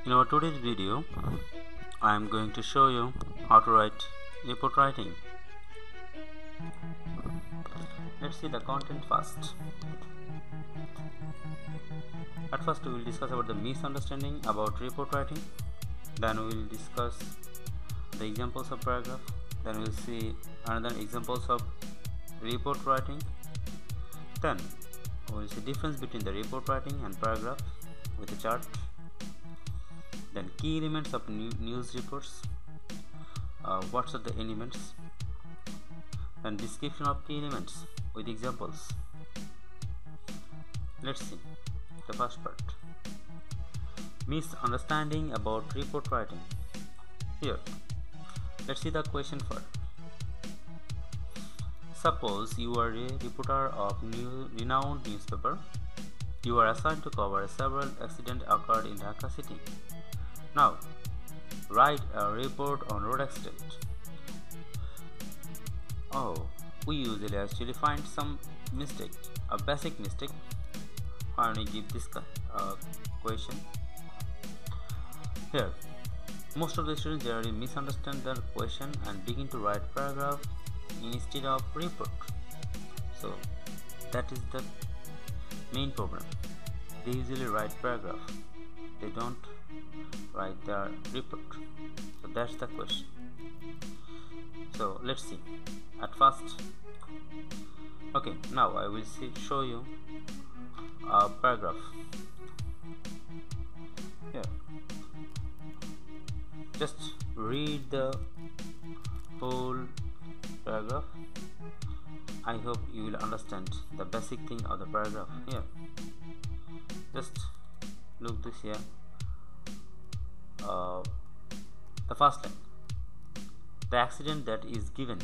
In our today's video, I am going to show you how to write report writing. Let's see the content first. At first, we will discuss about the misunderstanding about report writing. Then we will discuss the examples of paragraph. Then we will see another examples of report writing. Then we will see difference between the report writing and paragraph with a chart. Then key elements of news reports. What are the elements? And description of key elements with examples. Let's see the first part. Misunderstanding about report writing. Here, let's see the question first. Suppose you are a reporter of renowned newspaper. You are assigned to cover several accidents occurred in Dhaka city. Now, write a report on road accident. Oh, we usually actually find some mistake, a basic mistake when we give this question. Here, most of the students generally misunderstand the question and begin to write paragraph instead of report. So that is the main problem. They usually write paragraph. They don't write the report. So that's the question. So let's see. At first, okay, now I will show you a paragraph. Here, just read the whole paragraph. I hope you will understand the basic thing of the paragraph. Here, just look this here. The first line, the accident that is given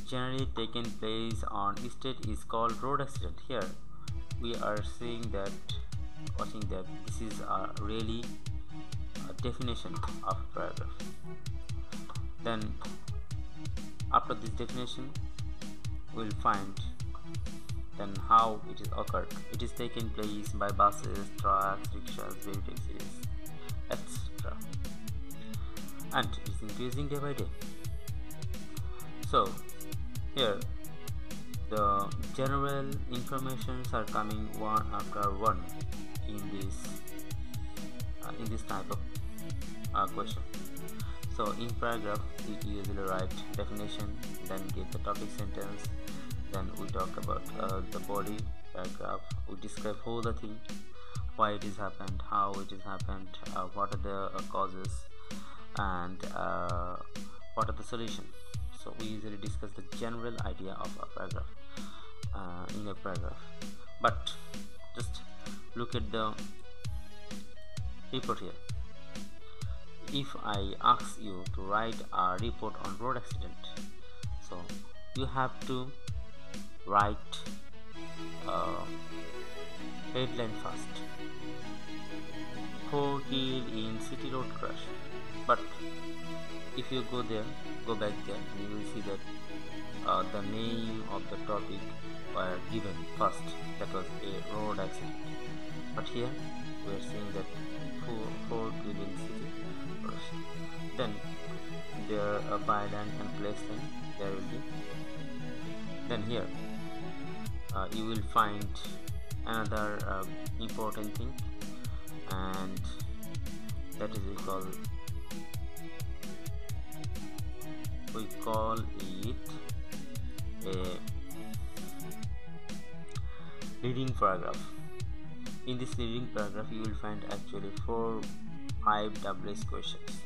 generally taken place on estate is called road accident. Here we are seeing that, watching that this is really a definition of a paragraph. Then after this definition, we will find then how it is occurred. It is taken place by buses, trucks, rickshaws, baby taxis, etc. And it is increasing day by day. So here the general informations are coming one after one in this type of question. So in paragraph we usually write definition, then give the topic sentence, then we talk about the body paragraph. We describe whole the thing, why it is happened, how it is happened, what are the causes, and what are the solution. So we usually discuss the general idea of a paragraph in a paragraph. But just look at the report here. If I ask you to write a report on road accident, so you have to write headline first. 4 killed in city road crash. But if you go back there, you will see that the name of the topic were given first. That was a road accident. But here we are saying that 4 killed in city crash. Then there a byline and place line there will be. Then here you will find another important thing, and that is we call it a leading paragraph. In this leading paragraph you will find actually 5 WS questions.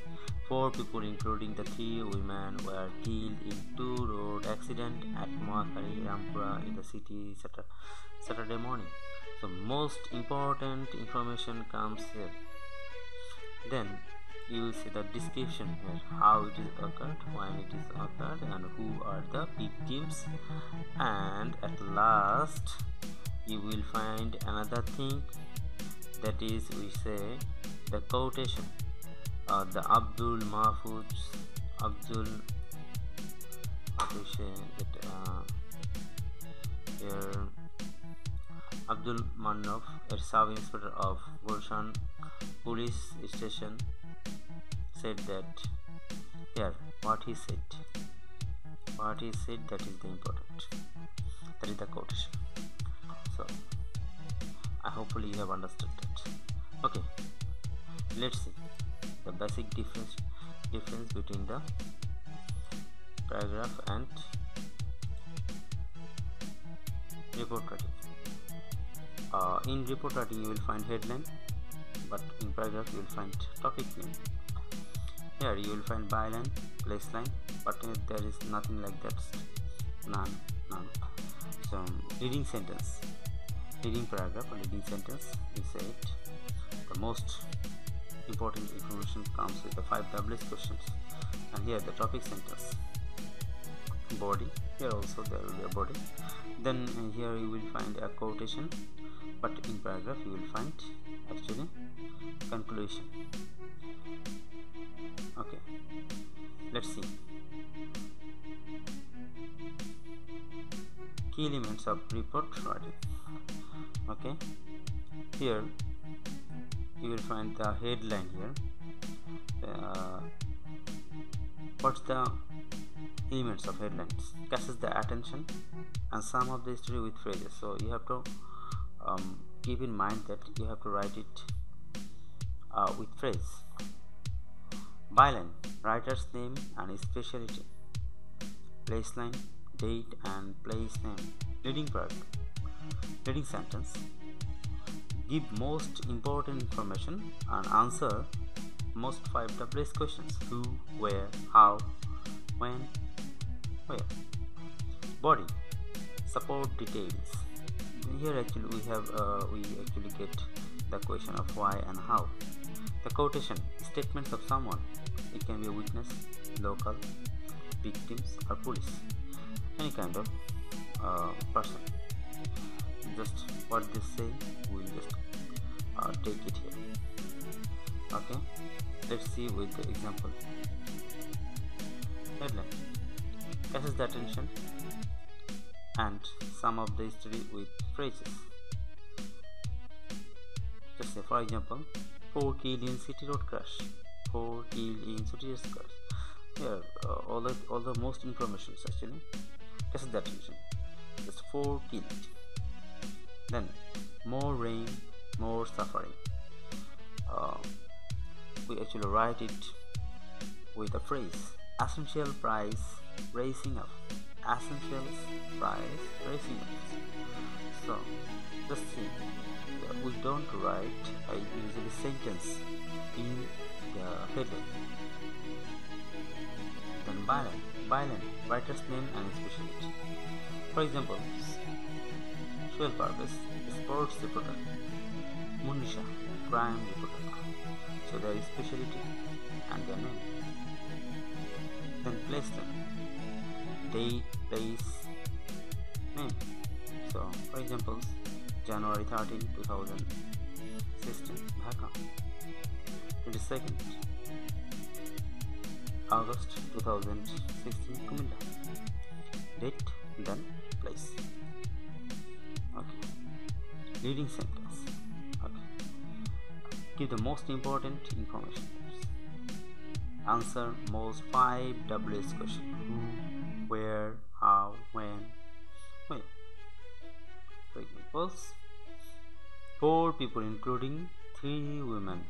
4 people including the 3 women were killed in 2 road accident at Moakhari, Rampura in the city Saturday morning. So most important information comes here. Then you will see the description here, how it is occurred, when it is occurred, and who are the victims. And at last you will find another thing, that is we say the quotation. The Abdul Mahfouz Abdul, we say that here Abdul Manaf, a sub-inspector of Gulshan police station, said that here what he said, that is the important, that is the quotation. So I hopefully you have understood that. Okay, let's see the basic difference between the paragraph and report writing. In report writing you will find headline, but in paragraph you will find topic name. Here you will find byline, place line, but there is nothing like that. None. So reading sentence, reading paragraph or reading sentence, we say it. The most important information comes with the 5 WS questions, and here the topic sentence, body. Here also there will be a body. Then here you will find a quotation, but in paragraph you will find actually conclusion. Okay, let's see key elements of report writing. Okay, here you will find the headline here. What's the elements of headlines? Catches the attention and sum up the story with phrases. So you have to keep in mind that you have to write it with phrase. Byline, writer's name and specialty. Placeline, date and place name. Reading paragraph, reading sentence. Give most important information and answer most 5 WS questions: who, where, how, when, where. Body, support details. Here actually we have we actually get the question of why and how. The quotation, statements of someone. It can be a witness, local, victims or police, any kind of person. Just what they say, we will just take it here. Okay, let's see with the example. Headline, catches the attention and sum up the history with phrases. Just say, for example, 4 killed in city road crash. 4 killed in city road crash. Here all the most information actually catches the attention. Just 4 killed. Then more rain, more suffering. We actually write it with a phrase: essential price rising up. Essentials price rising up. So just see, we don't write a usually sentence in the heading. Then byline, writer's name and specialty. For example, Suel Parvez, sports reporter. Munisha, crime reporter. So there is specialty and their name. Then place them, date, place, name. So for example, January 13, 2016, Dhaka. 22nd August 2016, Kuminda. Date, then place. Okay. Reading sentence. Okay. Give the most important information. Answer most 5 WS questions: who, where, how, when, where. For examples, 4 people including 3 women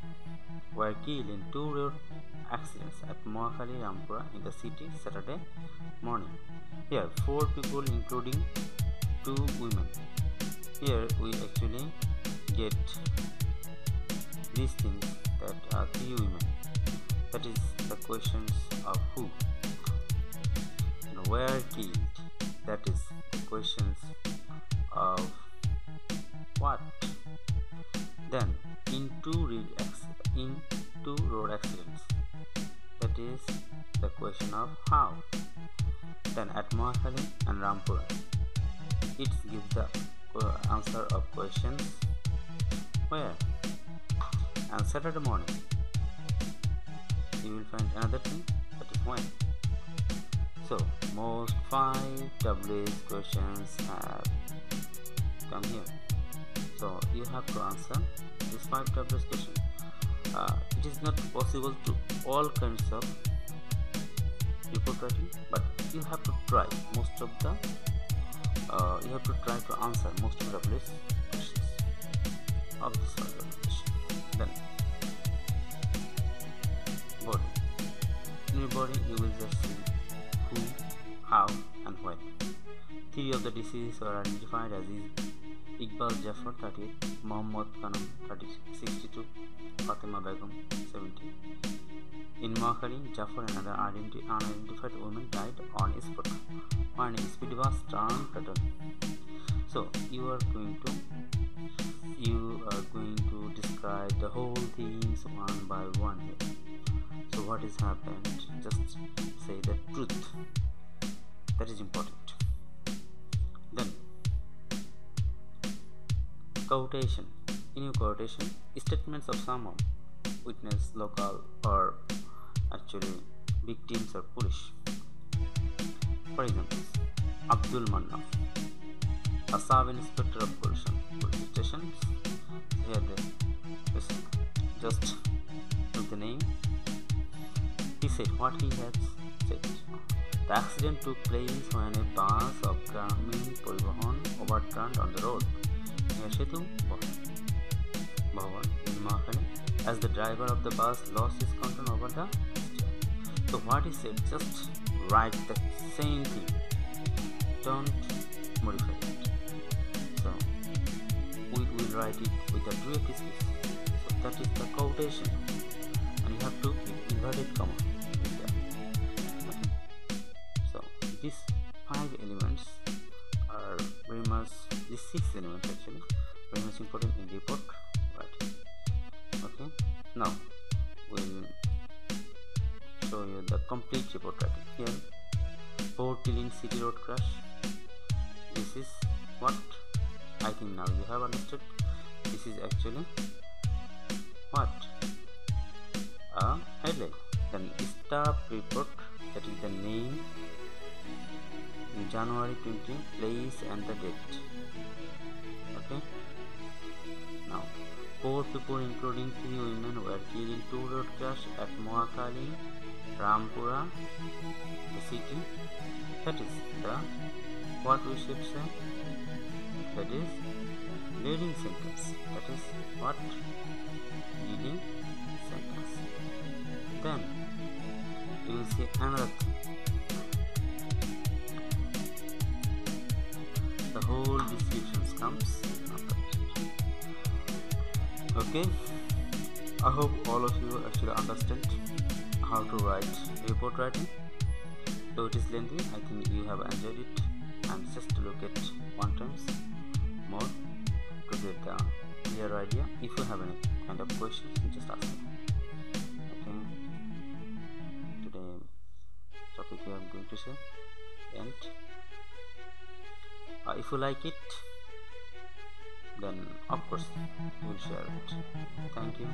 were killed in 2 road accidents at Moakhali, Rampura in the city Saturday morning. Here 4 people including 2 women. Here we actually get these things that are 3 women. That is the questions of who and where killed. That is the questions of what. Then in 2 road accidents. That is the question of how. Then at Moakhali and Rampura, it gives the answer of questions where. And Saturday morning, you will find another thing, that is when. So most 5 WS questions have come here. So you have to answer this 5 tablets question. It is not possible to all kinds of report writing, but you have to try most of the you have to try to answer most of the questions of this question. Then body. In your body you will just see who, how and why. 3 of the deceased were identified as Iqbal Jafar 38, Mohammad Khanum 62, Fatima Begum 70. In Makari, Jafar and other unidentified women died on spot when a speed bus turned turtle. So you are going to describe the whole things one by one here. So what has happened? Just say the truth. That is important. Then quotation. In your quotation, statements of someone, witness, local, or actually victims or police. For example, Abdul Manaf, a sub-inspector of police stations. Here they just took the name. He said what he had said. The accident took place when a bus of Gramin Poribohon overturned on the road near Setu Bhavan in Mahakali, as the driver of the bus lost his control over the steering. So what he said, just write the same thing. Don't modify it. So we will write it with a direct space. So that is the quotation, and you have to keep inverted comma with that. Okay. So these 5 elements are very much, these 6 elements actually very much important in report writing. Okay. Now we'll show you the complete report writing. Here, Port Tilling City Road crash. This is what I think now you have understood. This is actually what a headline. Then staff report, that is the name, January 20, place and the date. Okay. Now 4 people including 3 women were killed in 2 road crash at Mohakali, Rampura, the city. That is the what we should say, that is leading sentence. That is what leading sentence. Then you will see another thing. The whole description comes after it. Okay, I hope all of you actually understand how to write report writing. Though it is lengthy, I think you have enjoyed it, and just to look at one times more to get the clear idea. If you have any kind of questions, just ask me. Okay, today topic we are going to say, and if you like it, then of course we will share it. Thank you.